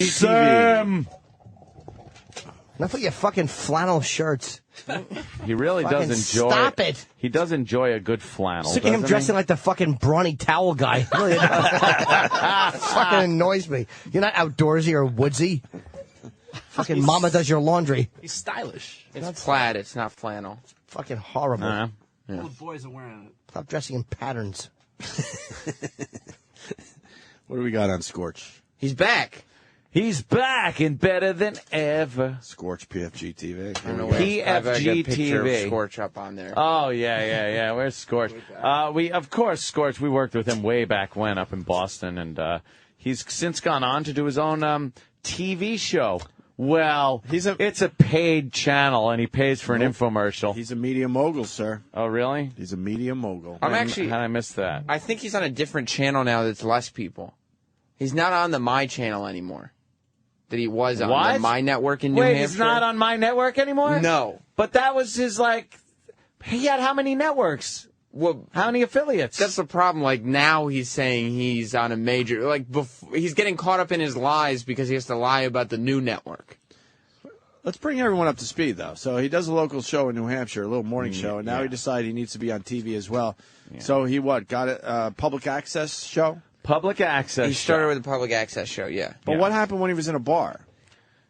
PFG Sam. Enough with your fucking flannel shirts. He really Fucking does enjoy. stop it. He does enjoy a good flannel. Sick of him dressing like the fucking brawny towel guy. Really, fucking annoys me. You're not outdoorsy or woodsy. Fucking mama does your laundry. He's stylish. It's plaid. It's not flannel. Fucking horrible. Yeah. All the boys are wearing it. Stop dressing in patterns. What do we got on Scorch? He's back. He's back and better than ever. Scorch PFG TV. I don't know where I have a good picture of PFG. Scorch up on there. Oh, yeah. Where's Scorch? Of course, Scorch, we worked with him way back when up in Boston, and he's since gone on to do his own TV show. Well, it's a paid channel, and he pays for an infomercial. He's a media mogul, sir. Oh, really? He's a media mogul. I'm How actually. did I miss that? I think he's on a different channel now that's less people. He's not on the My channel anymore. That he was on What? the My Network in New Wait, Hampshire. he's not on my network anymore? No. But that was his, he had how many networks? Well, How many affiliates? that's the problem. Like, now he's saying he's on a major... he's getting caught up in his lies because he has to lie about the new network. Let's bring everyone up to speed, though. So he does a local show in New Hampshire, a little morning show, and now he decided he needs to be on TV as well. Yeah. So he got a public access show? Public access. He started with a public access show, yeah. But what happened when he was in a bar?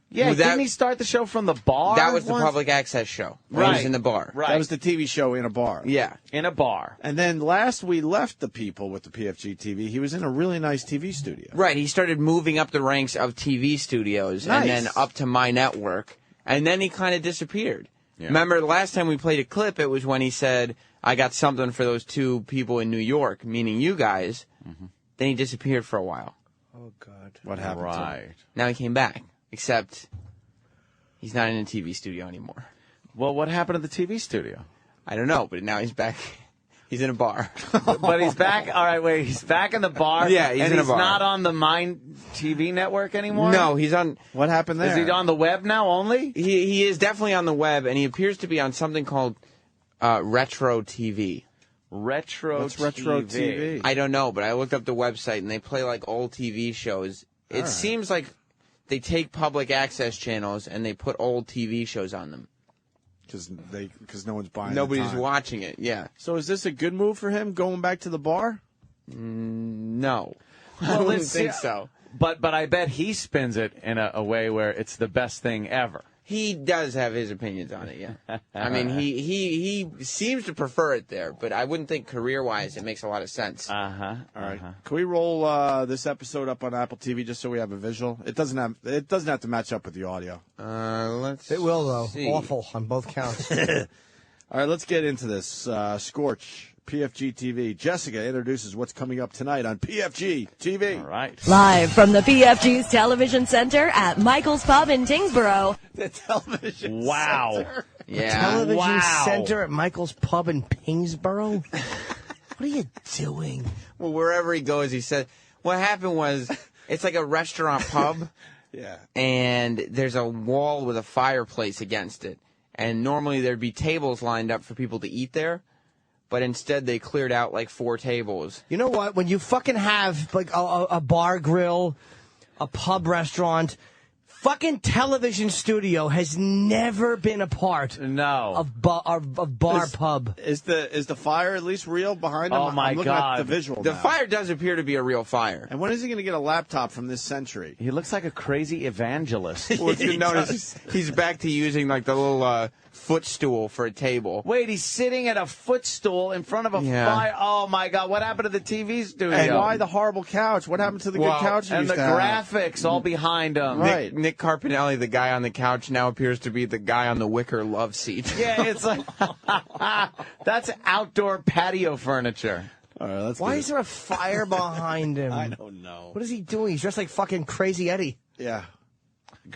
Yeah, Well, didn't he start the show from the bar? That was the once? public access show. Right. He was in the bar. Right. That was the TV show in a bar. Yeah. In a bar. And then last we left the people with the PFG TV, he was in a really nice TV studio. Right. He started moving up the ranks of TV studios Nice. and then up to My Network. And then he kind of disappeared. Yeah. Remember, the last time we played a clip, it was when he said, I got something for those two people in New York, meaning you guys. Mm-hmm. Then he disappeared for a while. Oh, God. What happened to him? Now he came back, except he's not in a TV studio anymore. Well, what happened to the TV studio? I don't know, but now he's back. He's in a bar. But he's back. All right, wait. He's back in the bar? Yeah, he's in a bar. He's not on the Mind TV network anymore? No, he's on... What happened there? Is he on the web now only? He is definitely on the web, and he appears to be on something called Retro TV. What's Retro TV? I don't know, but I looked up the website, and they play, old TV shows. It seems like they take public access channels, and they put old TV shows on them. Because no one's buying Nobody's the time. watching it, yeah. So is this a good move for him, going back to the bar? No. I wouldn't think so. But I bet he spins it in a way where it's the best thing ever. He does have his opinions on it, yeah. I mean, he seems to prefer it there, but I wouldn't think career-wise it makes a lot of sense. All right. Can we roll this episode up on Apple TV just so we have a visual? It doesn't have to match up with the audio. Let's It will, though. see. Awful on both counts. All right, let's get into this. Scorch, PFG TV. Jessica introduces what's coming up tonight on PFG TV. All right. Live from the PFG's Television Center at Michael's Pub in Tingsboro. The television Wow. Yeah. Television Wow. Center at Michael's Pub in Pingsboro? What are you doing? Well, wherever he goes, he said, what happened was, it's like a restaurant pub, Yeah. and there's a wall with a fireplace against it. And normally there'd be tables lined up for people to eat there, but instead they cleared out 4 tables. You know what? When you fucking have a bar grill, a pub restaurant, fucking television studio has never been a part of bar pub. Is the fire at least real behind him? Oh, my I'm looking God. at the visual The now. fire does appear to be a real fire. And when is he going to get a laptop from this century? He looks like a crazy evangelist. Well, if you notice, he's back to using the little footstool for a table. Wait, he's sitting at a footstool in front of a Yeah. fire. Oh, my God. What happened to the TV studio? And why the horrible couch? What happened to the good couch he And used the to have? graphics all behind him. Right. Nick Carpinelli, the guy on the couch, now appears to be the guy on the wicker love seat. Yeah, it's like that's outdoor patio furniture. All right, let's Why get is there a fire behind him? I don't know. What is he doing? He's dressed like fucking Crazy Eddie. Yeah.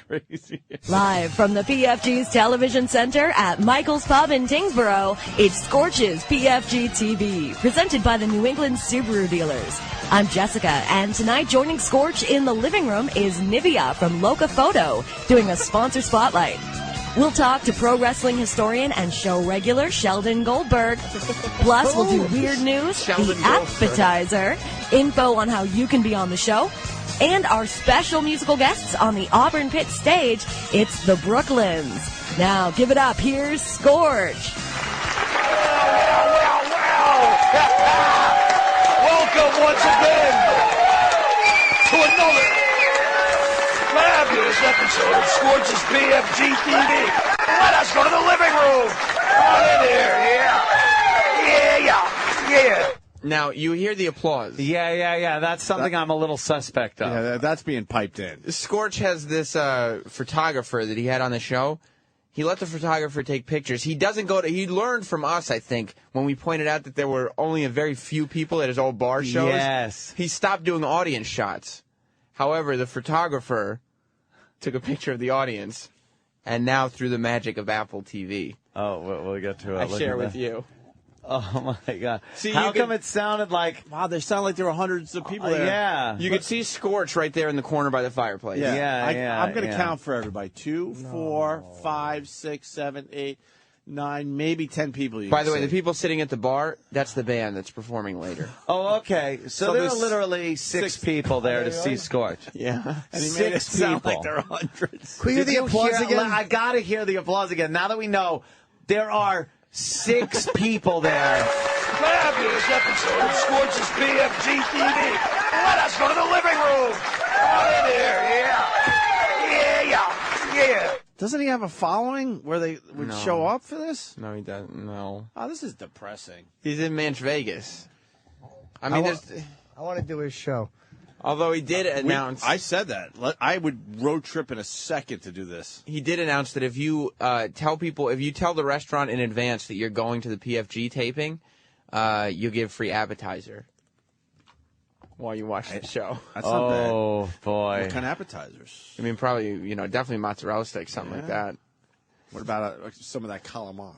Crazy. Live from the PFG's Television Center at Michael's Pub in Tingsboro, it's Scorch'S PFG TV, presented by the New England Subaru dealers. I'm Jessica, and tonight joining Scorch in the living room is Nivea from Loca Photo, doing a sponsor spotlight. We'll talk to pro wrestling historian and show regular Sheldon Goldberg. Plus, we'll do weird news, Sheldon the Goldberg. appetizer, info on how you can be on the show, And our special musical guests on the Auburn Pit stage, it's the Brooklyns. Now, give it up. Here's Scorch. Welcome once again to another fabulous episode of Scorch'S PFG TV. Let us go to the living room. Come on in here. Yeah. Now, you hear the applause. Yeah. That's something I'm a little suspect of. Yeah, that's being piped in. Scorch has this photographer that he had on the show. He let the photographer take pictures. He doesn't go to. He learned from us, I think, when we pointed out that there were only a very few people at his old bar shows. Yes. He stopped doing audience shots. However, the photographer took a picture of the audience, and now through the magic of Apple TV, we'll get to it. I share with you. Oh my God! See, how come it sounded like? Wow, they sound like there were hundreds of people there. Yeah, You could see Scorch right there in the corner by the fireplace. I'm going to count for everybody. 2, 4, 5, 6, 7, 8, 9, maybe 10 people. By the way, the people sitting at the bar, that's the band that's performing later. Oh, okay. So there are literally six people there to see Scorch. Yeah. And he made it Six sound people. like there are hundreds. Can we hear the applause again? I got to hear the applause again. Now that we know there are 6 people there. Fabulous episode of Scorch'S PFG TV. Let us go to the living room. Come on in here. Yeah. Doesn't he have a following where they would show up for this? No, he doesn't. No. Oh, this is depressing. He's in Manch Vegas. I mean, I want to do his show. although he did announce. I said that. I would road trip in a second to do this. He did announce that if you tell the restaurant in advance that you're going to the PFG taping, you'll give free appetizer while you watch the show. That's not bad. Oh, boy. What kind of appetizers? I mean, probably, definitely mozzarella stick, something like that. What about some of that calamari?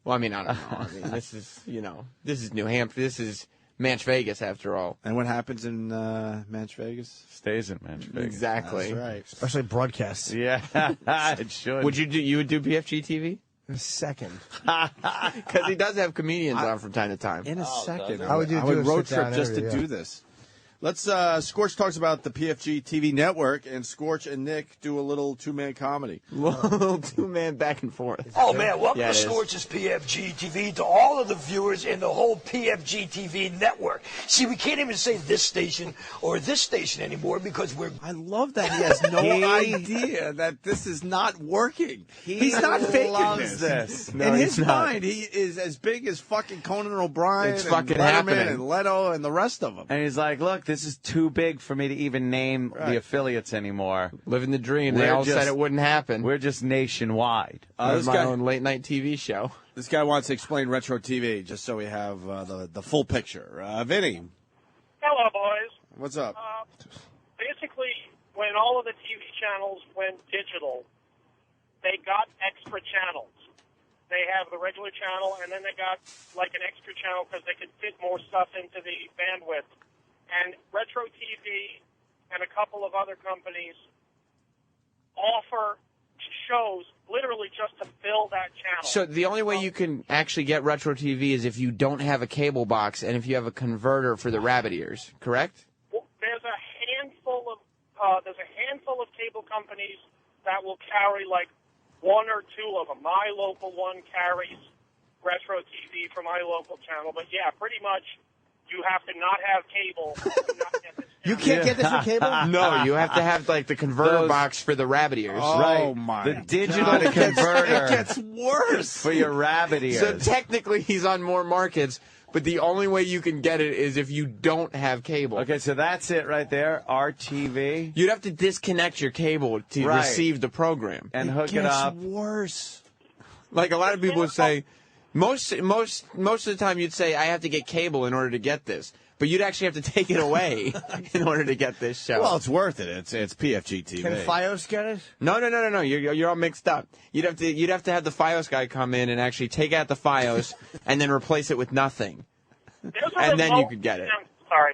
Well, I mean, I don't know. I mean, this is New Hampshire. This is Manch Vegas, after all. And what happens in Manch Vegas? Stays in Manch Vegas. Exactly. That's right. Especially broadcasts. Yeah, it should. You would do PFG TV? In a second. Because he does have comedians on from time to time. In a second. I would road trip sit-down just to interview, do this. Let's, Scorch talks about the PFG TV network, and Scorch and Nick do a little two-man comedy. Little two-man back and forth. Oh, man, welcome Yeah, to it is. Scorch'S PFG TV, to all of the viewers in the whole PFG TV network. See, we can't even say this station or this station anymore because I love that he has no idea that this is not working. He's not faking loves this. this. No, in he's his not. mind, he is as big as fucking Conan O'Brien It's and fucking Letterman happening. and Leno and the rest of them. And he's like, look, this is too big for me to even name the affiliates anymore. Living the dream. They We're all just- said it wouldn't happen. We're just nationwide. This my guy- own late-night TV show. This guy wants to explain retro TV just so we have the full picture. Vinny, Hello, boys. what's up? Basically, when all of the TV channels went digital, they got extra channels. They have the regular channel, and then they got like an extra channel because they could fit more stuff into the bandwidth. And Retro TV and a couple of other companies offer shows literally just to fill that channel. So the only way you can actually get retro TV is if you don't have a cable box and if you have a converter for the rabbit ears, correct? Well, there's a handful of cable companies that will carry like one or two of them. My local one carries Retro TV for my local channel, but yeah, pretty much you have to not have cable to not get this channel. You can't get this for cable? No, you have to have like the converter box for the rabbit ears. Oh, my The digital God, converter it gets worse. for your rabbit ears. So technically he's on more markets, but the only way you can get it is if you don't have cable. Okay, so that's it right there. RTV. You'd have to disconnect your cable to Right. receive the program. And hook it gets up. worse. Like a lot of people would say, most of the time you'd say, I have to get cable in order to get this. But you'd actually have to take it away in order to get this show. Well, it's worth it. It's PFG TV. Can Fios get it? No. You're all mixed up. You'd have to have the Fios guy come in and actually take out the Fios and then replace it with nothing. There's a And then you remote could get it. chance- Sorry.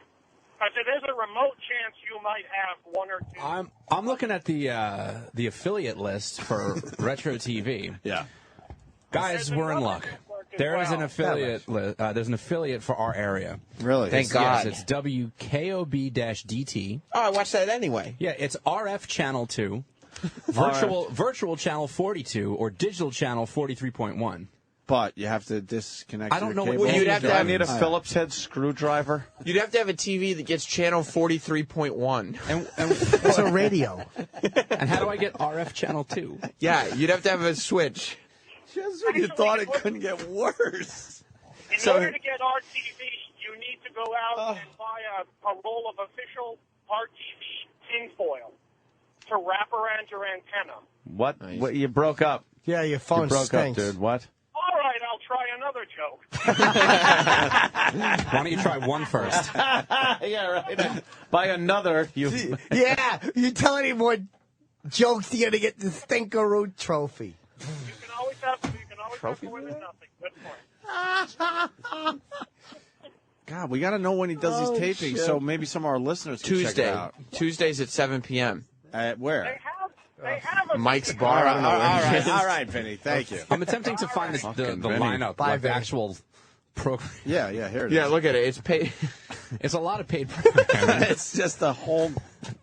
I said there's a remote chance you might have one or two. I'm looking at the affiliate list for Retro TV. Yeah. Guys, we're in luck. There is Wow. an affiliate. There's an affiliate for our area. Really? Thank God. Yes, it's WKOB-DT. Oh, I watched that anyway. Yeah, it's RF Channel 2, virtual Channel 42, or Digital Channel 43.1. But you have to disconnect. I don't know what your cable. Well, you'd have to have- I need a Phillips head screwdriver. You'd have to have a TV that gets channel 43.1. And It's a radio. and how do I get RF Channel 2? Yeah, you'd have to have a switch. Just when you thought it couldn't get worse. In order to get RTV, you need to go out and buy a roll of official RTV tinfoil to wrap around your antenna. What? What? You broke up. Yeah, your You phone broke stinks. up, dude. What? All right, I'll try another joke. Why don't you try one first? Yeah, right. By another, you. Yeah, you tell any more jokes, you're gonna get the Stinkeroo trophy. You can always have more than nothing. Good point. God, we got to know when he does these tapings, so maybe some of our listeners can check it Tuesday. out. Tuesdays at 7 p.m. At where? They have a Mike's Bar. I don't know where it is. All right, Vinny. Thank you. I'm attempting to find the lineup, like the actual program. Yeah, here it is. Yeah, look at it. It's paid. It's a lot of paid programming. It's just a whole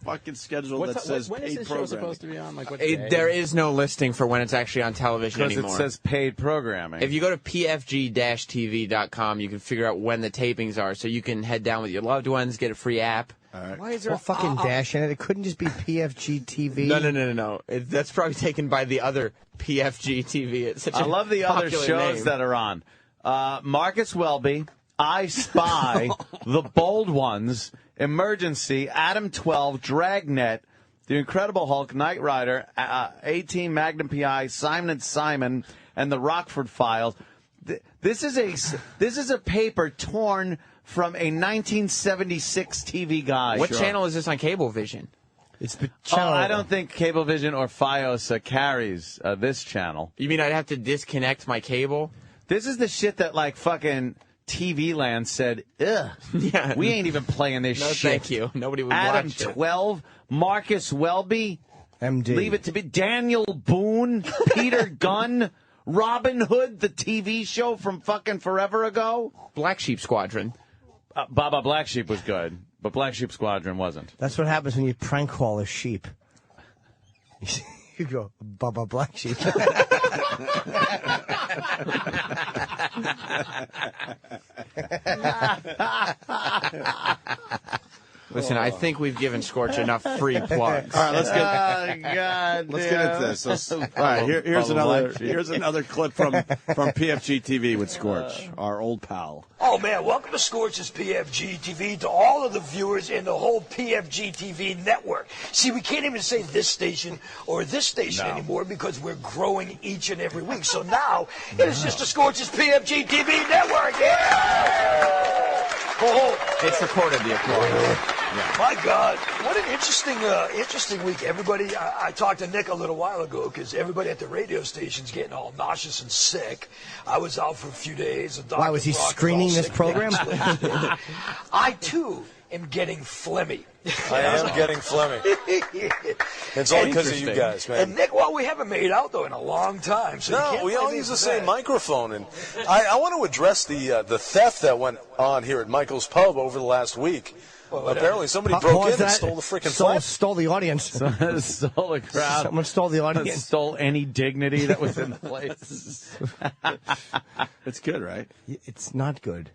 fucking schedule that says when is paid this show programming. supposed to be on? Like what day? There is no listing for when it's actually on television Because it anymore. says paid programming. If you go to pfg-tv.com, you can figure out when the tapings are, so you can head down with your loved ones, get a free app. Why is there a fucking dash in it? It couldn't just be PFG TV. No. That's probably taken by the other PFG TV. It's such I love the other popular shows name. that are on. Marcus Welby, I Spy, The Bold Ones, Emergency, Adam 12, Dragnet, The Incredible Hulk, Knight Rider, 18 Magnum PI, Simon & Simon, and The Rockford Files. This is a paper torn from a 1976 TV guide. What channel is this on Cablevision? It's the channel. I don't think Cablevision or Fios carries this channel. You mean I'd have to disconnect my cable? This is the shit that, like, fucking TV Land said, ugh, Yeah. we ain't even playing this No, shit. thank you. Nobody would Adam watch it. 12, Marcus Welby, MD. leave it to be Daniel Boone, Peter Gunn, Robin Hood, the TV show from fucking forever ago. Black Sheep Squadron. Baba Black Sheep was good, but Black Sheep Squadron wasn't. That's what happens when you prank call a sheep. You go, Bubba Black Sheep. Listen, I think we've given Scorch enough free plugs. All right, let's get. God, Let's get into this. All right, here's another clip from PFG TV with Scorch, our old pal. Oh, man, welcome to Scorch'S PFG TV, to all of the viewers in the whole PFG TV network. See, we can't even say this station or this station anymore because we're growing each and every week. So now it is just the Scorch'S PFG TV network. Yeah! Oh, It's recorded, the applause. my God, what an interesting week. Everybody, I talked to Nick a little while ago because everybody at the radio station's getting all nauseous and sick. I was out for a few days. And Why, was he Dr. Brock screening all this sick. program? I, too, am getting phlegmy. I am getting phlegmy. It's only because of you guys, man. And Nick, well, we haven't made out, though, in a long time. So you No, can't we blame all me use for the same that. microphone, and I want to address the theft that went on here at Michael's Pub over the last week. Apparently, somebody broke in and stole the freaking flat. Stole the audience. Stole the crowd. Someone stole the audience. Stole any dignity that was in the place. It's good, right? It's not good.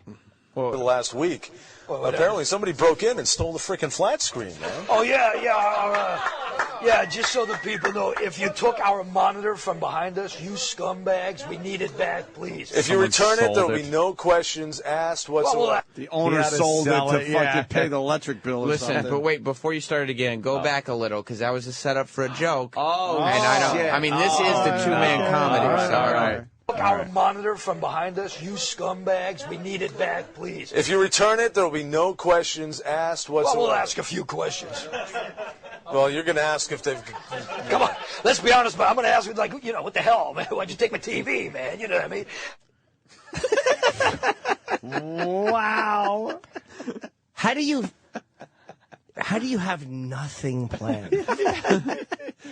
Over the last week. Apparently, somebody broke in and stole the freaking flat screen, man. Oh, yeah, just so the people know, if you took our monitor from behind us, you scumbags, we need it back, please. If you Someone return it, sold there'll it. be no questions asked whatsoever. The owner He had to sold it sell to it, fucking yeah. pay the electric bill or Listen, something. but wait, before you start it again, go back a little, because that was a setup for a joke. Oh, and I don't. shit. I mean, this is the two-man comedy. So, all right. Took our monitor from behind us, you scumbags, we need it back, please. If you return it, there'll be no questions asked Well, whatsoever. we'll ask a few questions. Well, you're going to ask if they've... Come on, let's be honest, man. I'm going to ask you, like, you know, what the hell, man? Why'd you take my TV, man? You know what I mean? Wow. How do you... How do you have nothing planned?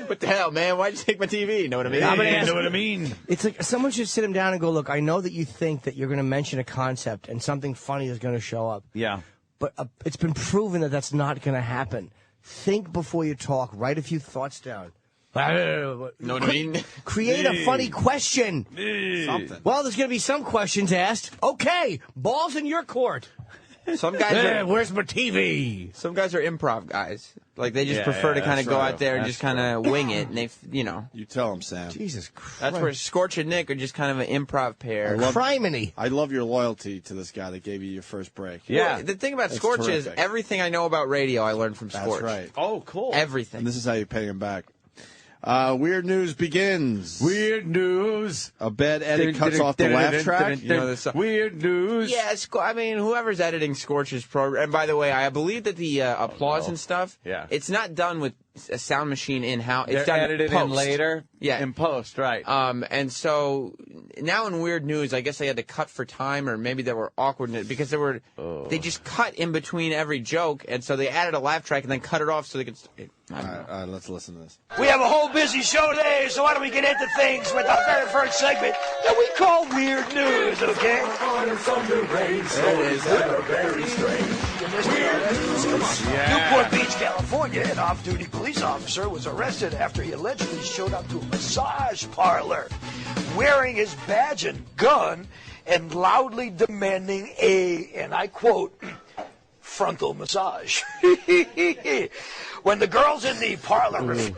What the hell, man? Why'd you take my TV? Know what I mean? Know what I mean? It's like someone should sit him down and go, look, I know that you think that you're going to mention a concept and something funny is going to show up. Yeah. But it's been proven that that's not going to happen. Think before you talk. Write a few thoughts down. Know what I mean? Create a funny question. Something. Well, there's going to be some questions asked. Okay, ball's in your court. Some guys are. Where's my TV? Some guys are improv guys. Like they just prefer to kind of go out there and just kind of wing it, and they, You tell them, Sam. Jesus Christ. That's where Scorch and Nick are just kind of an improv pair. Criminy. I love your loyalty to this guy that gave you your first break. Yeah. Well, the thing about That's Scorch is terrific. everything I know about radio I learned from Scorch. That's right. Oh, cool. Everything. And this is how you pay him back. Weird news begins. Weird news. A bad edit cuts off the laugh track. You know this song. Weird news. Yeah, I mean, whoever's editing Scorch's program. And by the way, I believe that the applause and stuff. Yeah. It's not done with a sound machine in-house. They're It's done edited post. in later. Yeah, in post, right? And so now in Weird News, I guess they had to cut for time, or maybe they were awkward because they just cut in between every joke, and so they added a laugh track and then cut it off so they could. All right, let's listen to this. We have a whole busy show today, so why don't we get into things with our very first segment that we call Weird News, okay? Newport Beach, California, an off-duty police officer was arrested after he allegedly showed up to a massage parlor wearing his badge and gun and loudly demanding and I quote, frontal massage. When the girls in the parlor...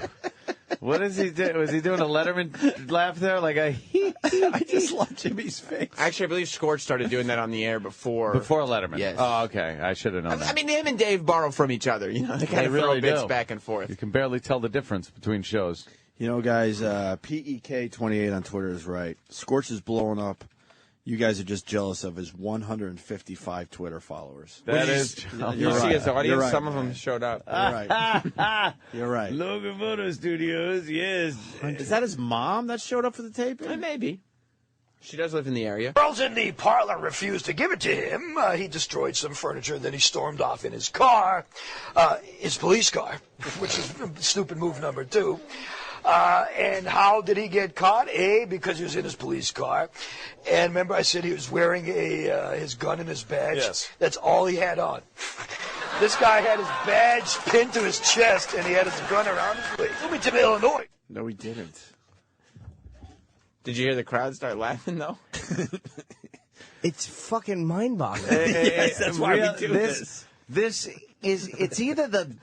What is he doing? Was he doing a Letterman laugh there? Like a I just love Jimmy's face. Actually, I believe Scorch started doing that on the air before Letterman. Yes. Oh, okay. I should have known that. I mean, him and Dave borrow from each other. You know, they kind of really throw bits do. back and forth. You can barely tell the difference between shows. You know, guys, PEK28 on Twitter is right. Scorch is blowing up. You guys are just jealous of his 155 Twitter followers. That is. You see his audience. Right, some of them showed up. You're right. You're right. Logan Photo Studios, yes. Is that his mom that showed up for the tape? Maybe. She does live in the area. Girls in the parlor refused to give it to him. He destroyed some furniture, then he stormed off in his car, his police car, which is stupid move number 2. And how did he get caught? Because he was in his police car. And remember I said he was wearing his gun and his badge? Yes. That's all he had on. This guy had his badge pinned to his chest, and he had his gun around his waist. Bloomington, Illinois. No, he didn't. Did you hear the crowd start laughing, though? It's fucking mind-boggling. Yes, that's why we do this. It's either the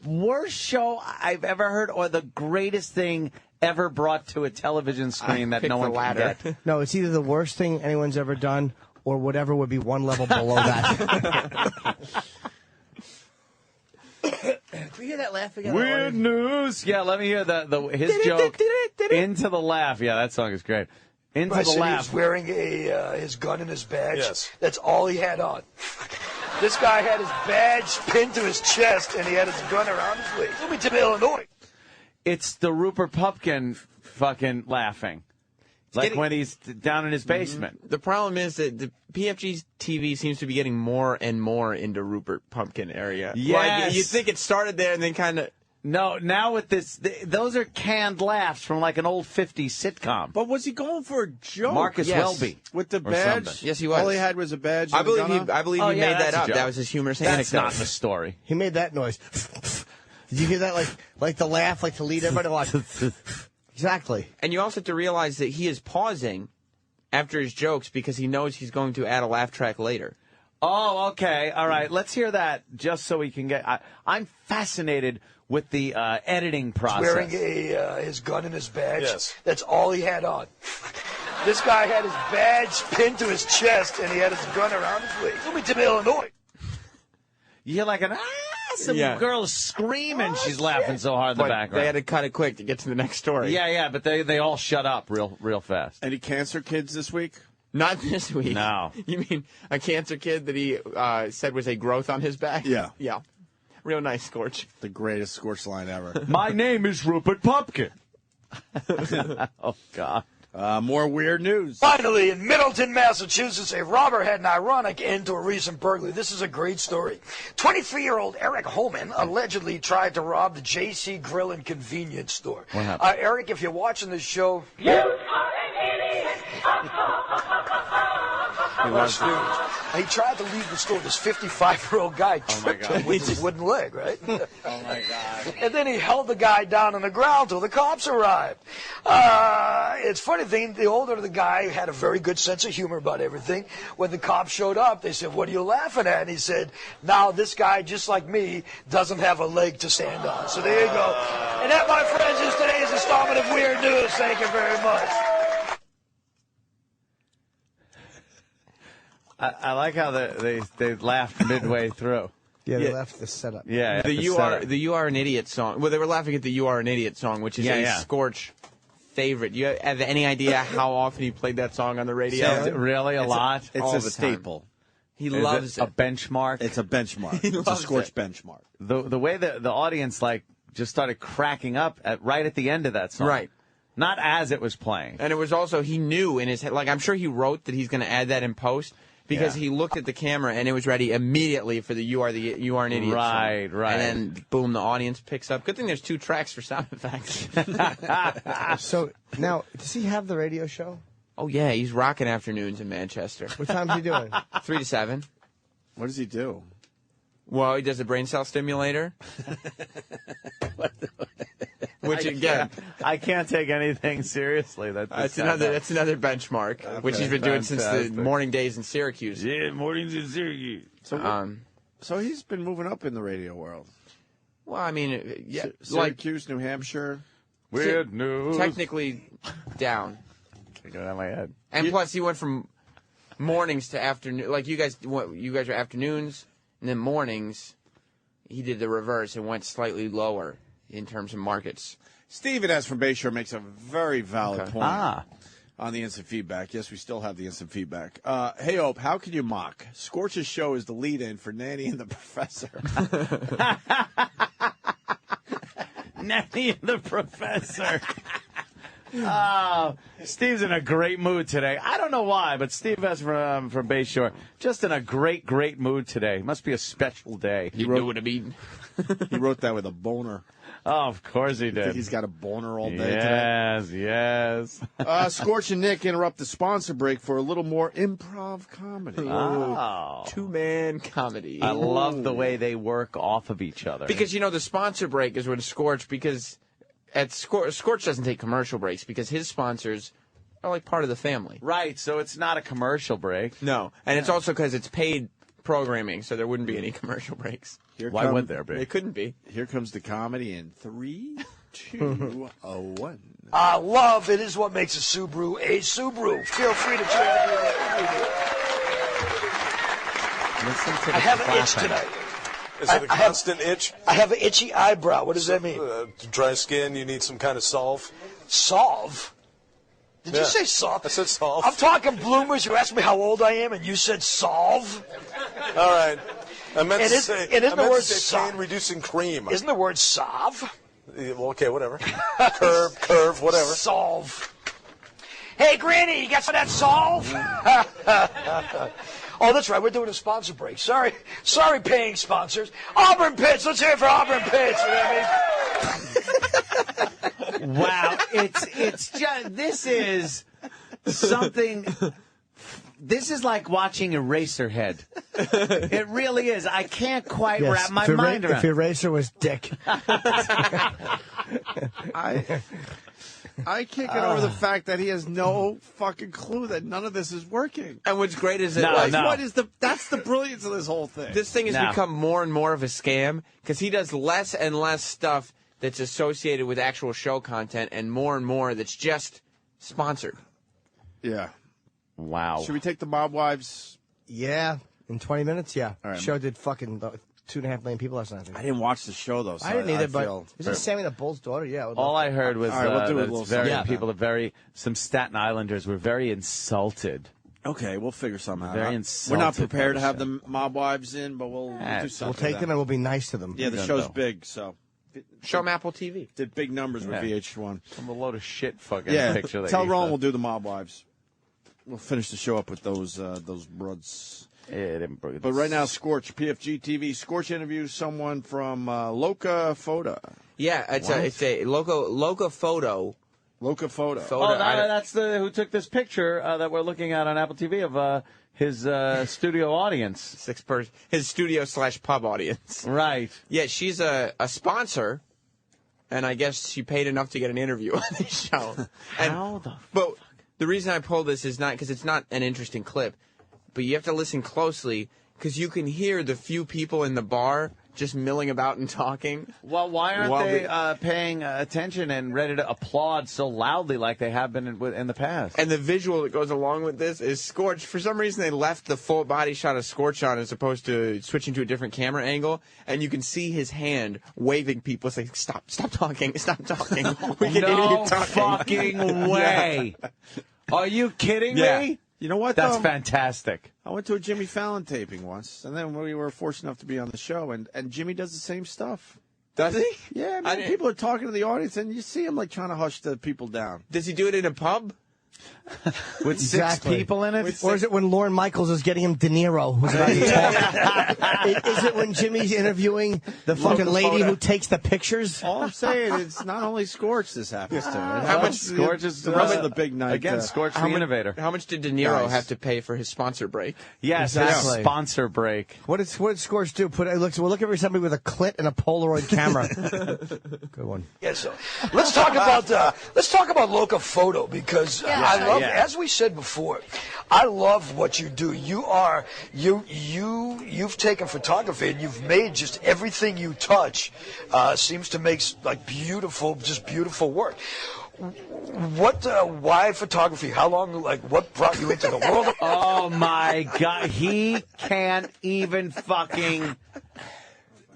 worst show I've ever heard or the greatest thing ever brought to a television screen that no one can get. No, it's either the worst thing anyone's ever done or whatever would be one level below that. Can we hear that laugh again? Weird news. Yeah, let me hear his joke into the laugh. Yeah, that song is great. Into I the said he laugh. was wearing his gun and his badge. Yes. That's all he had on. This guy had his badge pinned to his chest, and he had his gun around his waist. Bloomington, Illinois. It's the Rupert Pupkin fucking laughing. Like when he's down in his basement. The problem is that the PFG TV seems to be getting more and more into Rupert Pumpkin area. Yes. Like, you think it started there and then kind of... No, now with this, those are canned laughs from like an old 50s sitcom. But was he going for a joke? Marcus Welby. With the or badge? something. Yes, he was. All he had was a badge. I and a gun believe on? he made that's that a up. joke. That was his humorous That's anecdote. not the story. He made that noise. Did you hear that? Like the laugh, like to lead everybody to watch. Exactly. And you also have to realize that he is pausing after his jokes because he knows he's going to add a laugh track later. Oh, okay. All right. Let's hear that just so we can get... I'm fascinated with the editing process. Wearing his gun and his badge. Yes. That's all he had on. This guy had his badge pinned to his chest, and he had his gun around his waist. Bloomington, Illinois. You hear like some girl screaming. She's laughing so hard in the But background. they had to cut it quick to get to the next story. Yeah, but they all shut up real fast. Any cancer kids this week? Not this week. No. You mean a cancer kid that he said was a growth on his back? Yeah. Yeah. Real nice, Scorch. The greatest Scorch line ever. My name is Rupert Pumpkin. Oh, God. More weird news. Finally, in Middleton, Massachusetts, a robber had an ironic end to a recent burglary. This is a great story. 23-year-old Eric Holman allegedly tried to rob the J.C. Grill and Convenience Store. What happened? Eric, if you're watching this show... He tried to leave the store. This 55-year-old guy tripped him with his wooden leg, right? Oh, my God. And then he held the guy down on the ground till the cops arrived. It's funny thing, the older the guy had a very good sense of humor about everything. When the cops showed up, they said, "What are you laughing at?" And he said, "Now this guy, just like me, doesn't have a leg to stand on." So there you go. And that, my friends, is today's installment of Weird News. Thank you very much. I like how they laughed midway through. Yeah, they left the setup. Yeah, the You Are an Idiot song. Well, they were laughing at the You Are an Idiot song, which is a Scorch favorite. You have any idea how often he played that song on the radio? Really, a lot? It's a staple. He loves it. A benchmark? It's a benchmark. It's a Scorch benchmark. The way the audience just started cracking up right at the end of that song. Right. Not as it was playing. And it was also, he knew in his head, I'm sure he wrote that he's going to add that in post. Because he looked at the camera and it was ready immediately for the You Are an Idiot song. Right. And then, boom, the audience picks up. Good thing there's 2 tracks for sound effects. So, now, does he have the radio show? Oh, yeah, he's rocking afternoons in Manchester. What time's he doing? 3 to 7. What does he do? Well, he does a brain cell stimulator. Which, again, I can't take anything seriously. That's another benchmark, which he's been doing since the morning days in Syracuse. Yeah, mornings in Syracuse. So he's been moving up in the radio world. Well, I mean, Syracuse, New Hampshire. Weird news. Technically down. Can't get out of my head. And plus, he went from mornings to afternoon. Like you guys are afternoons, and then mornings. He did the reverse and went slightly lower in terms of markets. Steven S. from Bayshore makes a very valid point on the instant feedback. Yes, we still have the instant feedback. Hey, Ope, how can you mock? Scorch's show is the lead-in for Nanny and the Professor. Nanny and the Professor. Oh, Steve's in a great mood today. I don't know why, but Steve S. from Bayshore, just in a great, great mood today. Must be a special day. You know what I mean? He wrote that with a boner. Oh, of course he did. Think he's got a boner all day today? Yes. Scorch and Nick interrupt the sponsor break for a little more improv comedy. Oh. 2-man comedy. I love the way they work off of each other. Because, the sponsor break is when Scorch, because at Scorch doesn't take commercial breaks because his sponsors are like part of the family. Right, so it's not a commercial break. No, and it's also because it's paid programming, so there wouldn't be any commercial breaks. Why would there be? It couldn't be. Here comes the comedy in 3, 2, 1. Love, it is what makes a Subaru a Subaru. Feel free to check it out. Listen to the I have an itch tonight. Is it a constant itch? I have an itchy eyebrow. What does that mean? Dry skin, you need some kind of solve? Solve? Did you say solve? I said solve. I'm talking bloomers. You asked me how old I am, and you said solve? All right. I meant to say pain-reducing cream. Isn't the word solve? Well, okay, whatever. Curve, whatever. Solve. Hey, Granny, you got some of that solve? Oh, that's right. We're doing a sponsor break. Sorry, paying sponsors. Auburn Pits. Let's hear it for Auburn Pits. You know what I mean? Wow, it's just this is something. This is like watching Eraserhead. It really is. I can't quite wrap my mind around. If Eraser was Dick. I can't get over the fact that he has no fucking clue that none of this is working. And what's great is that's the brilliance of this whole thing. This thing has become more and more of a scam because he does less and less stuff that's associated with actual show content and more that's just sponsored. Yeah. Wow. Should we take the Mob Wives? Yeah. In 20 minutes, yeah. All right. Show did fucking 2.5 million people last night, I think. I didn't watch the show, though. So I didn't either, but is it Sammy the Bull's daughter? Yeah. All I heard was that some Staten Islanders were very insulted. Okay, we'll figure something out. Very insulted. We're not prepared to have the Mob Wives in, but we'll do something. We'll take them and we'll be nice to them. Yeah, the show's big, so. Show them Apple TV. Did big numbers with VH1. Some a load of shit fucking picture. Tell Ron we'll do the Mob Wives. We'll finish the show up with those broads. But right now, Scorch, PFG TV. Scorch interviews someone from Loca Photo. Yeah, it's a Loca Photo. Loca Photo. Oh, that's who took this picture that we're looking at on Apple TV of his studio audience. His studio/pub audience. Right. Yeah, she's a sponsor, and I guess she paid enough to get an interview on the show. But the reason I pulled this is not because it's not an interesting clip, but you have to listen closely because you can hear the few people in the bar just milling about and talking. Well, why aren't they paying attention and ready to applaud so loudly like they have been in the past? And the visual that goes along with this is Scorch. For some reason, they left the full body shot of Scorch on as opposed to switching to a different camera angle. And you can see his hand waving people saying, stop talking, stop talking. We can hear you talking. Fucking way. Are you kidding me? You know what? That's fantastic. I went to a Jimmy Fallon taping once, and then we were fortunate enough to be on the show, and Jimmy does the same stuff. Does he? Yeah, man. People are talking to the audience, and you see him like trying to hush the people down. Does he do it in a pub? With six people in it? Or is it when Lorne Michaels is getting him De Niro? Who's about to talk? Is it when Jimmy's interviewing the fucking lady who takes the pictures? All I'm saying is not only Scorch this happens to. How much Scorch is the rest of the big night? Again, Scorch the innovator. How much did De Niro have to pay for his sponsor break? Yes, exactly. Sponsor break. What did Scorch do? We're looking for somebody with a clit and a Polaroid camera. Good one. Yeah, so let's talk about Loca Photo because I love, as we said before, I love what you do. You've taken photography and you've made just everything you touch seems to make like beautiful work. Why photography? How long? Like, what brought you into the world? Oh my God, he can't even fucking.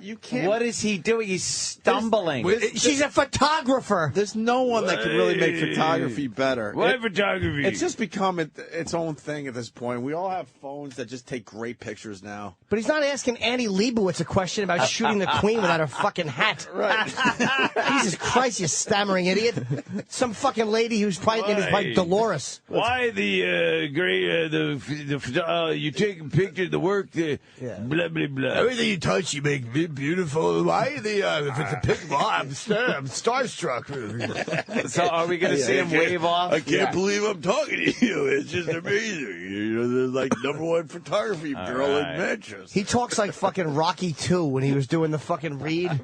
You can't. What is he doing? He's stumbling. She's a photographer. There's no one that can really make photography better. Why photography? It's just become its own thing at this point. We all have phones that just take great pictures now. But he's not asking Annie Leibovitz a question about shooting the Queen without her fucking hat. Right. Jesus Christ, you stammering idiot. Some fucking lady who's probably named like Dolores. Why the great, you take pictures, the work, blah, blah, blah. Everything you touch, you make beautiful. Why if it's a pic, I'm starstruck. So are we going to see him wave off? I can't believe I'm talking to you. It's just amazing. You know, there's like #1 photography girl in Manchester. He talks like fucking Rocky 2 when he was doing the fucking read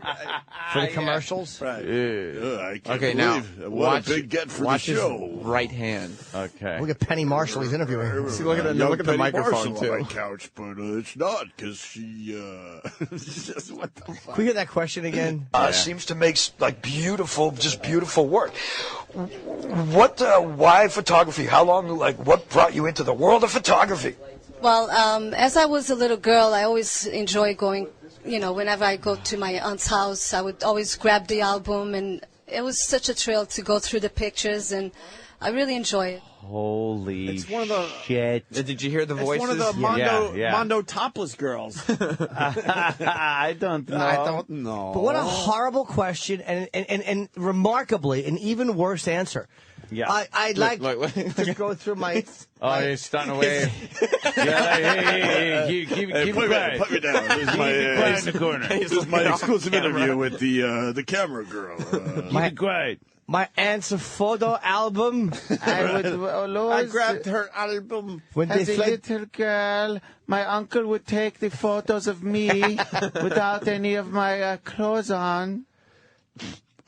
for the commercials. Right. I can't Okay, now what a big get for the show. His right hand. Okay. Look at Penny Marshall he's interviewing. See, look at the microphone Marshall too. on my couch, but it's not because she. Just what the fuck? Can we hear that question again? Seems to make like beautiful work. Why photography? How long? Like, what brought you into the world of photography? Well, as I was a little girl, I always enjoy going. Whenever I go to my aunt's house, I would always grab the album, and it was such a thrill to go through the pictures, and I really enjoy it. Holy shit. Did you hear the voices? It's one of the Mondo topless girls. I don't know. I don't know. But what a horrible question, and remarkably, an even worse answer. Yeah. I'd like to go through my... Oh, he's starting to wave. Hey, keep it quiet. Put me down. This is Keep it quiet in the corner. This is my exclusive interview with the camera girl. Keep it quiet. My aunt's photo album. I grabbed her album. As a little girl, my uncle would take the photos of me without any of my clothes on.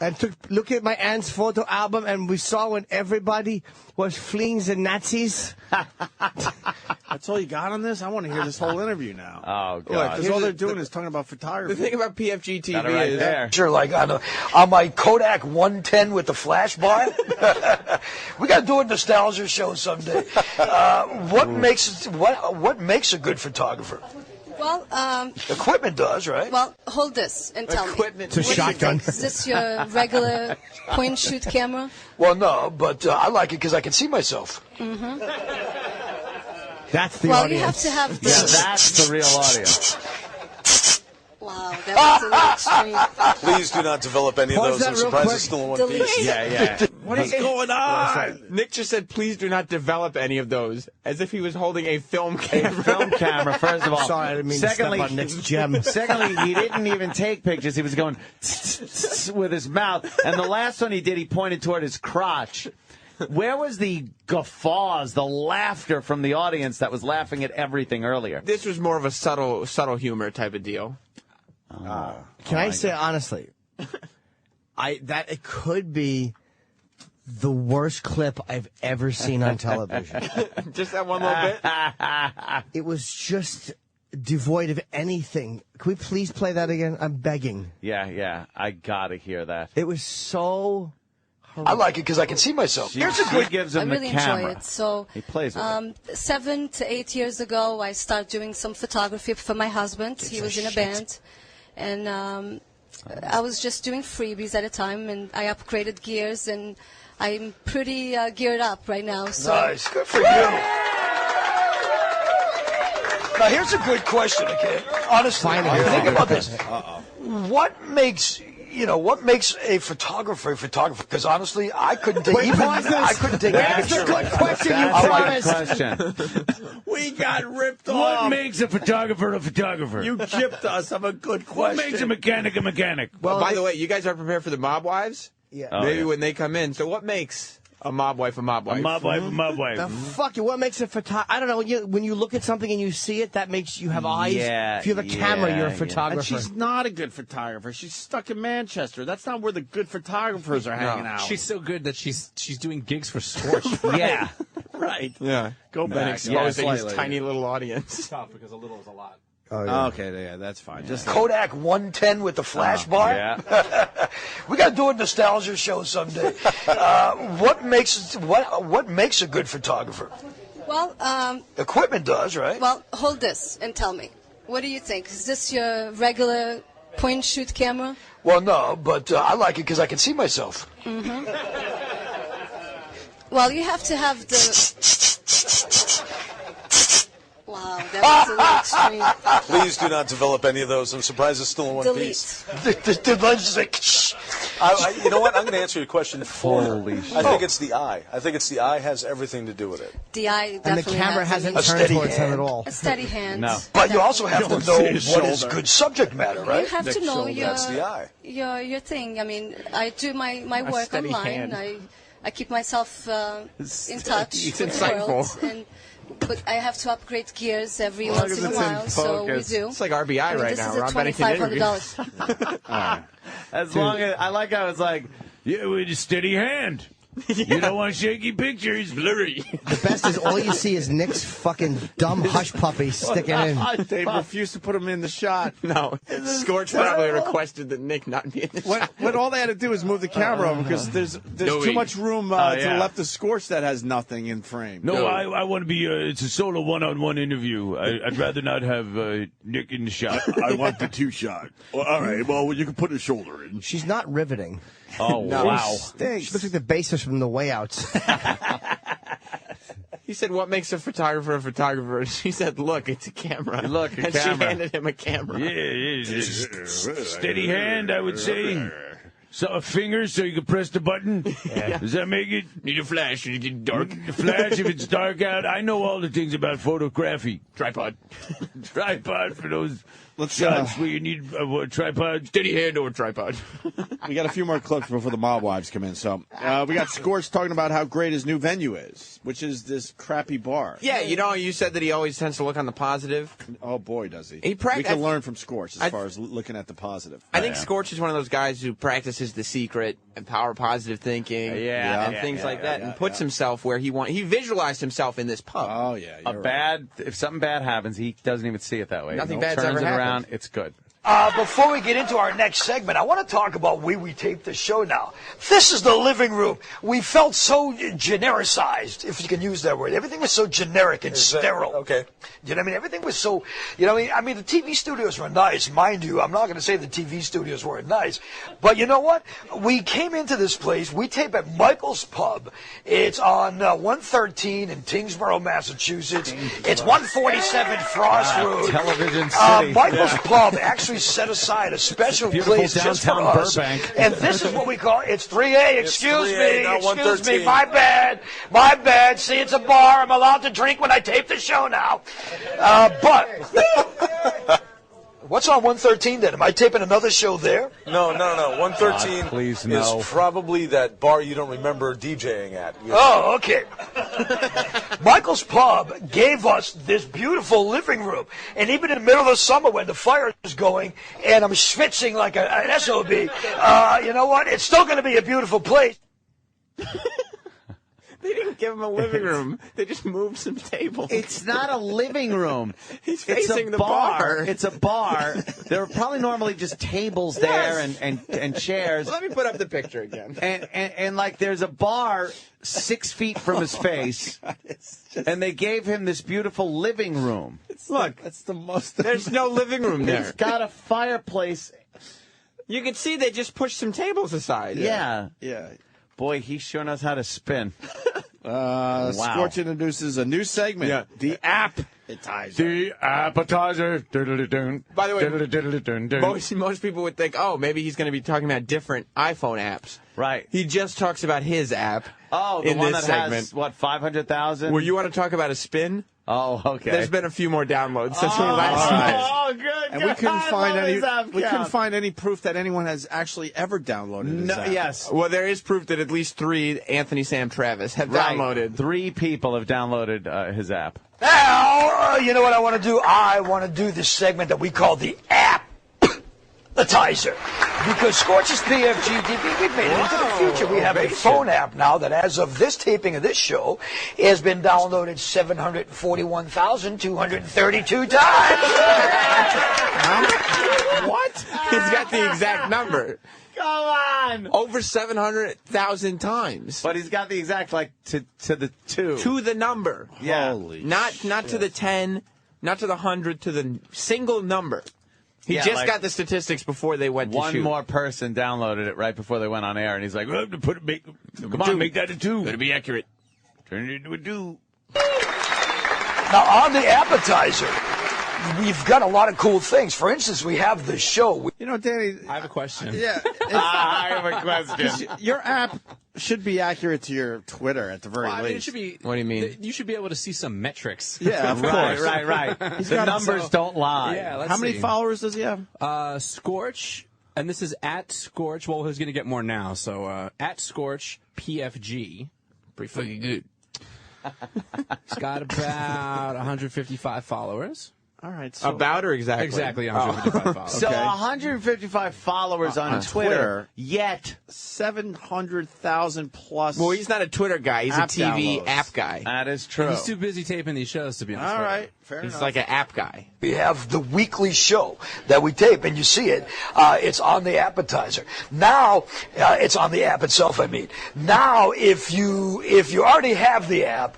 And look at my aunt's photo album, and we saw when everybody was fleeing the Nazis. That's all you got on this? I want to hear this whole interview now. Oh, God. Because all they're doing is talking about photography. The thing about PFG TV right is... there. Sure, like on my Kodak 110 with the flash bar. We got to do a nostalgia show someday. What makes a good photographer? Well, equipment does, right? Well, hold this and tell me. It's a shotgun. Is this your regular point-and-shoot camera? Well, no, but I like it because I can see myself. Mm-hmm. That's the well, audience. You have to have Yeah, that's the real audience. Wow, that was a little extreme. Please do not develop any of those. I'm surprised it's still in one piece. Yeah. What is going on? Nick just said, please do not develop any of those, as if he was holding a film camera. First of all. Sorry, I didn't mean to step on Nick's gem. Secondly, he didn't even take pictures. He was going with his mouth. And the last one he did, he pointed toward his crotch. Where was the guffaws, the laughter from the audience that was laughing at everything earlier? This was more of a subtle humor type of deal. Can I say honestly, that it could be the worst clip I've ever seen on television. Just that one little bit? It was just devoid of anything. Can we please play that again? I'm begging. Yeah. I gotta hear that. It was so... I like it because I can see myself. Here's a good. Gives him I really the camera. enjoy it. So he plays with it. 7 to 8 years ago, I started doing some photography for my husband. He was in a band, and I was just doing freebies at a time, and I upgraded gears, and I'm pretty geared up right now. So. Nice, good for you. Now here's a good question, okay? Honestly, think about this. What makes a photographer a photographer? Because honestly, I couldn't take I couldn't take a picture. That's a good question. We got ripped off. What makes a photographer a photographer? You gypped us of a good What question. makes a mechanic a mechanic? Well, by the way, you guys are prepared for the mob wives? Yeah. Maybe when they come in. So what makes a mob wife a mob wife? A mob wife, a mob wife. The fuck you! What makes a photographer? I don't know. When you look at something and you see it, that makes you have eyes. Yeah, if you have a camera, you're a photographer. And she's not a good photographer. She's stuck in Manchester. That's not where the good photographers are hanging out. She's so good that she's doing gigs for Scorch. Yeah. Right. Yeah. Go And back. exposing his Slightly. tiny little audience. It's tough because a little is a lot. Oh, yeah. Okay, yeah, that's fine. Just Kodak 110 with the flash bar. Yeah. We got to do a nostalgia show someday. What makes a good photographer? Well, Equipment does, right? well, hold this and tell me. What do you think? Is this your regular point-and-shoot camera? Well, no, but I like it because I can see myself. Mm-hmm. Well, you have to have the... Wow, that was a little extreme. Please do not develop any of those. I'm surprised it's still in one piece. The lens is like... You know what? I'm going to answer your question. Holy shit. I think it's the eye. I think it's the eye has everything to do with it. The eye And the definitely camera has hasn't A turned steady towards him hand. at all. a steady hand. No. But you also have to don't know see what his is shoulder. good subject matter, You right? have to Next know shoulder. That's the eye. your thing. I mean, I do my work steady online. hand. I keep myself in touch It's with insightful. the world, but I have to upgrade gears every As long once as in a it's in while, so we focus. do. It's like RBI I mean, right this now. is a Rob Bennington interview. $2,500. As long as I like how it's like, Yeah, with a steady hand. You don't want shaky pictures, blurry. The best is all you see is Nick's fucking dumb hush puppy sticking in. They refused to put him in the shot. No, Scorch probably requested that Nick not be in the shot. What all they had to do is move the camera over because there's too much room to the left of Scorch that has nothing in frame. No, I want to be. It's a solo one-on-one interview. I'd rather not have Nick in the shot. I want the two shot. Well, all right. Well, you can put his shoulder in. She's not riveting. oh wow. She looks like the bassist from the Way Outs. He said, "What makes a photographer a photographer?" And she said, "Look, it's a camera." Look, a and camera. she handed him a camera. Yeah, steady hand, I would say. So a finger so you can press the button. Does that make it? Need a flash. You get dark. The flash if it's dark out. I know all the things about photography. Tripod. Tripod for those Let's shots where you need a tripod. Steady hand or tripod. we got a few more clips before the mob wives come in. So we got Scorch talking about how great his new venue is, which is this crappy bar. Yeah, you said that he always tends to look on the positive. Oh boy, does he! He we can learn from Scorch as far as looking at the positive. I think Scorch is one of those guys who practices the secret and power positive thinking, and things like that, and puts himself where he wants. He visualized himself in this pub. Oh yeah, If something bad happens, he doesn't even see it that way. Nothing He bad's turns ever it happened. around. It's good. Before we get into our next segment, I want to talk about where we tape the show now. This is the living room. We felt so genericized, if you can use that word. Everything was so generic and sterile. Okay. You know what I mean? Everything was so, I mean, the TV studios were nice. Mind you, I'm not going to say the TV studios weren't nice. But you know what? We came into this place. We tape at Michael's Pub. It's on 113 in Tingsboro, Massachusetts. It's 147 Frost Road. Television City. Michael's Pub actually actually set aside a special Beautiful place just for downtown us. Burbank. And this is what we call it's 3A. Excuse 3A, me, not excuse 113. me. My bad. See, it's a bar. I'm allowed to drink when I tape the show now. But what's on 113 then? Am I taping another show there? No. 113 please, no. is probably that bar you don't remember DJing at. Oh, okay. Michael's Pub gave us this beautiful living room. And even in the middle of the summer when the fire is going and I'm schwitzing like an SOB, you know what? It's still going to be a beautiful place. They didn't give him a living room. They just moved some tables. It's not a living room. He's facing the bar. bar. It's a bar. There are probably normally just tables there and chairs. Let me put up the picture again. And like there's a bar 6 feet from his face, and they gave him this beautiful living room. Look, that's the most. There's no living room there. It's got a fireplace. You can see they just pushed some tables aside. Yeah. Boy, he sure knows how to spin. Scorch introduces a new segment. The appetizer. The appetizer. By the way, most people would think, oh, maybe he's going to be talking about different iPhone apps. Right. He just talks about his app. Oh, the in one this that segment. has, what, 500,000? Well, you want to talk about a spin? Oh, okay. There's been a few more downloads since we last Oh, good. And we couldn't find any proof that anyone has actually ever downloaded his app. Yes. Well, there is proof that at least 3 Anthony, Sam, Travis have downloaded. 3 people have downloaded his app. Now, you know what I want to do? I want to do this segment that we call the appetizer. Because Scorch'S PFG TV, we've made it into the future. We have a phone app now that, as of this taping of this show, has been downloaded 741,232 times. What? He's got the exact number. Come on! Over 700,000 times. But he's got the exact, like, to the 2. To the number. Yeah. Holy Not to the 10, not to the 100, to the single number. He just got the statistics before they went to one shoot. more person downloaded it right before they went on air, and he's like, well, come on, make that a 2. Gotta be accurate. Turn it into a 2. Now, on the appetizer, we've got a lot of cool things. For instance, we have the show. You know, Danny. I have a question. Yeah. I have a question. Your app should be accurate to your Twitter at the very Well, I mean, it least. should be. What do you mean? You should be able to see some metrics. Yeah, of course. Right. The numbers don't lie. Yeah, let's How many see. followers does he have? Scorch, and this is at Scorch. Well, he's going to get more now. So at Scorch PFG. Pretty fucking good. He's got about 155 followers. All right. So About or exactly? Exactly 155 followers. So 155 followers on Twitter, yet 700,000 plus. Well, he's not a Twitter guy. He's a App TV downloads. app guy. that is true. He's too busy taping these shows to be honest. All right. Fair He's enough. like an app guy. We have the weekly show that we tape, and you see it. It's on the appetizer. Now, it's on the app itself, I mean. Now, if you already have the app,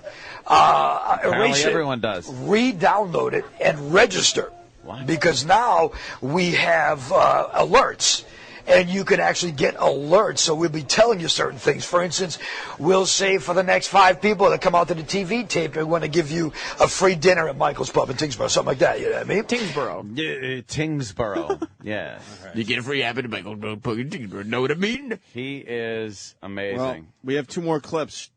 erase it, everyone does. re-download it, and register. What? Because now we have alerts. And you can actually get alerts, so we'll be telling you certain things. For instance, we'll say for the next 5 people that come out to the TV tape, we want to give you a free dinner at Michael's Pub in Tingsboro, something like that. You know what I mean? Tingsboro. Tingsboro. Yeah. You get a free app at Michael's Pub in Tingsboro. Know what I mean? He is amazing. Well, we have 2 more clips,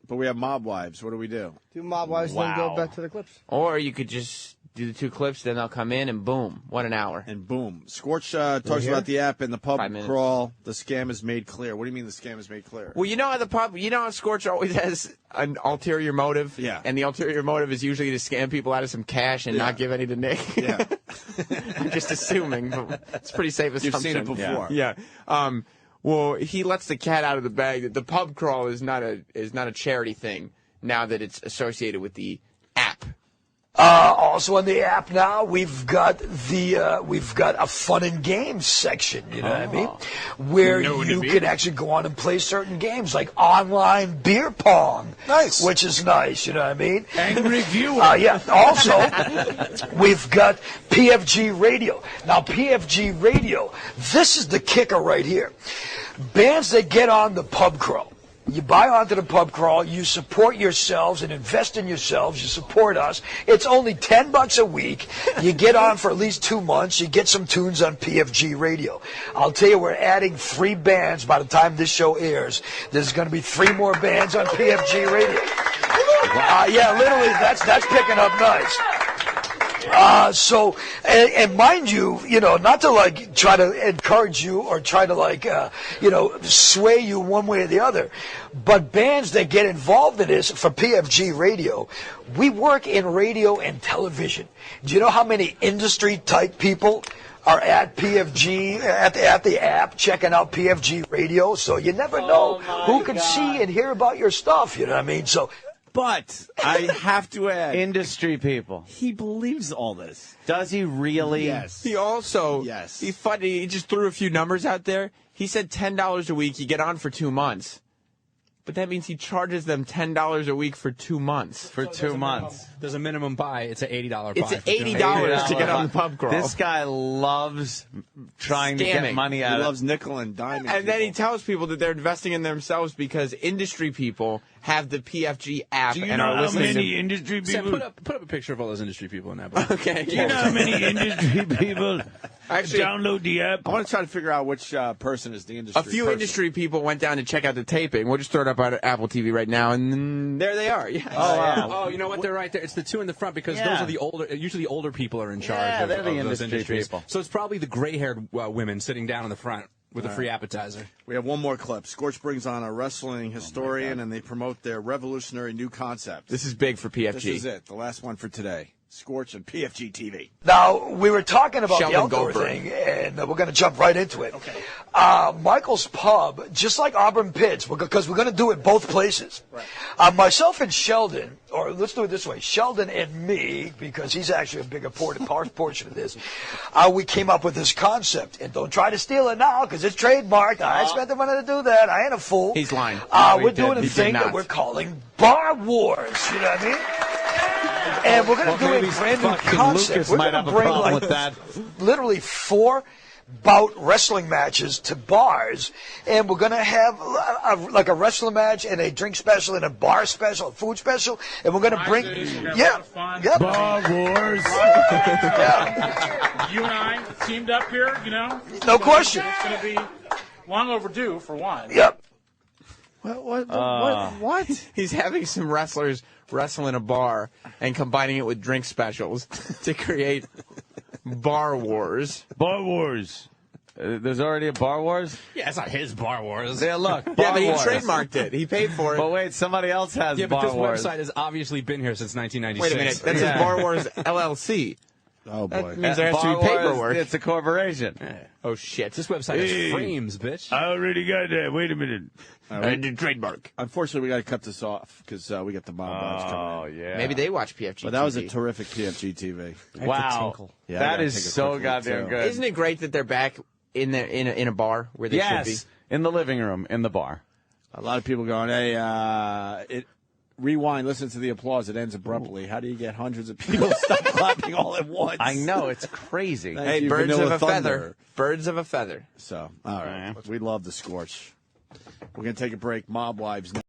but we have Mob Wives. What do we do? Do Mob Wives, then go back to the clips. Or you could just do the 2 clips, then they'll come in, and boom, what an hour. And boom. Scorch talks about the app and the pub 5 minutes. crawl. The scam is made clear. What do you mean the scam is made clear? Well, you know how how Scorch always has an ulterior motive? Yeah. And the ulterior motive is usually to scam people out of some cash and not give any to Nick? Yeah. I'm just assuming, but it's a pretty safe assumption. You've seen it before. Yeah. Well, he lets the cat out of the bag. The pub crawl is not a charity thing now that it's associated with the app. Also on the app now, we've got a fun and games section. You know what I mean? Where you can actually go on and play certain games like online beer pong. Nice. Which is nice. You know what I mean? Angry viewer. Yeah. Also, we've got PFG Radio. Now, PFG Radio. This is the kicker right here. Bands that get on the pub crawl. You buy onto the pub crawl, you support yourselves and invest in yourselves, you support us. It's only $10 a week. You get on for at least 2 months, you get some tunes on PFG radio. I'll tell you, we're adding 3 bands by the time this show airs. There's going to be 3 more bands on PFG radio. Yeah, literally, that's picking up nice. And mind you, not to like try to encourage you or try to like, sway you one way or the other, but bands that get involved in this for PFG radio, we work in radio and television. Do you know how many industry type people are at PFG, at the app, checking out PFG radio? So you never know who can see and hear about your stuff, you know what I mean? So. But I have to add, industry people. He believes all this. Does he really? Yes. He also, yes. He's funny. He just threw a few numbers out there. He said $10 a week. You get on for 2 months. But that means he charges them $10 a week for 2 months. For 2 months. There's a minimum buy. It's an $80 buy. It's $80 to get on the pub crawl. This guy loves trying to get money out of it. He loves nickel and diming. And then he tells people that they're investing in themselves because industry people have the PFG app. Do you and know are how listening many industry people? Sam, put up a picture of all those industry people in that book. Okay. Do you know how many industry people Actually, download the app? I want to try to figure out which person is the industry. A few person. industry people went down to check out the taping. We'll just throw it up on Apple TV right now, and there they are. Yeah. Oh, you know what? They're right there. It's the 2 in the front because those are the older. Usually, the older people are in charge of they're the those industry industries. people. So it's probably the gray-haired women sitting down in the front with a free appetizer. We have one more clip. Scorch brings on a wrestling historian, and they promote their revolutionary new concept. This is big for PFG. This is it. The last one for today. Scorch and PFG TV. Now, we were talking about Sheldon the outdoor Goldberg. thing, and we're going to jump right into it. Okay. Michael's Pub, just like Auburn Pits, because we're going to do it both places. Right. Myself and Sheldon, or let's do it this way, Sheldon and me, because he's actually a bigger portion of this, we came up with this concept. And don't try to steal it now, because it's trademarked. I spent the money to do that. I ain't a fool. He's lying. We're doing a thing that we're calling Bar Wars. You know what I mean? And we're going to do a brand new concept. Lucas We're might going have to a bring problem like with that. literally 4 bout wrestling matches to bars, and we're going to have like a wrestling match and a drink special and a bar special, a food special, and we're going to bring Bar Wars. Yeah. You and I teamed up here, No question. It's going to be long overdue for one. Yep. What? He's having some wrestlers wrestle in a bar and combining it with drink specials to create Bar Wars. Bar Wars. There's already a Bar Wars? Yeah, it's not his Bar Wars. Yeah, look. Yeah, Bar but he Wars. trademarked it. He paid for it. But wait, somebody else has Yeah, but Bar this Wars. website has obviously been here since 1996. Wait a minute. That says Bar Wars LLC. Oh, boy. That means there has to Bar be Wars, paperwork. It's a corporation. Oh, shit. This website Hey. has frames, bitch. I already got that. Wait a minute. Trademark. Unfortunately, we got to cut this off because we got the Bob Vibes coming in. Yeah. Maybe they watch PFG. But that was a TV. terrific PFG TV. Wow. Yeah, I That gotta is take a so quick look, goddamn too. good. Isn't it great that they're back in a bar where they should be? Yes. In the living room, in the bar. A lot of people going, hey, rewind, listen to the applause. It ends abruptly. How do you get hundreds of people stop clapping all at once? I know, it's crazy. Thank Hey, you, birds Vanilla of a Thunder. feather. Birds of a feather. So, all right. We love the Scorch. We're going to take a break. Mob Wives now.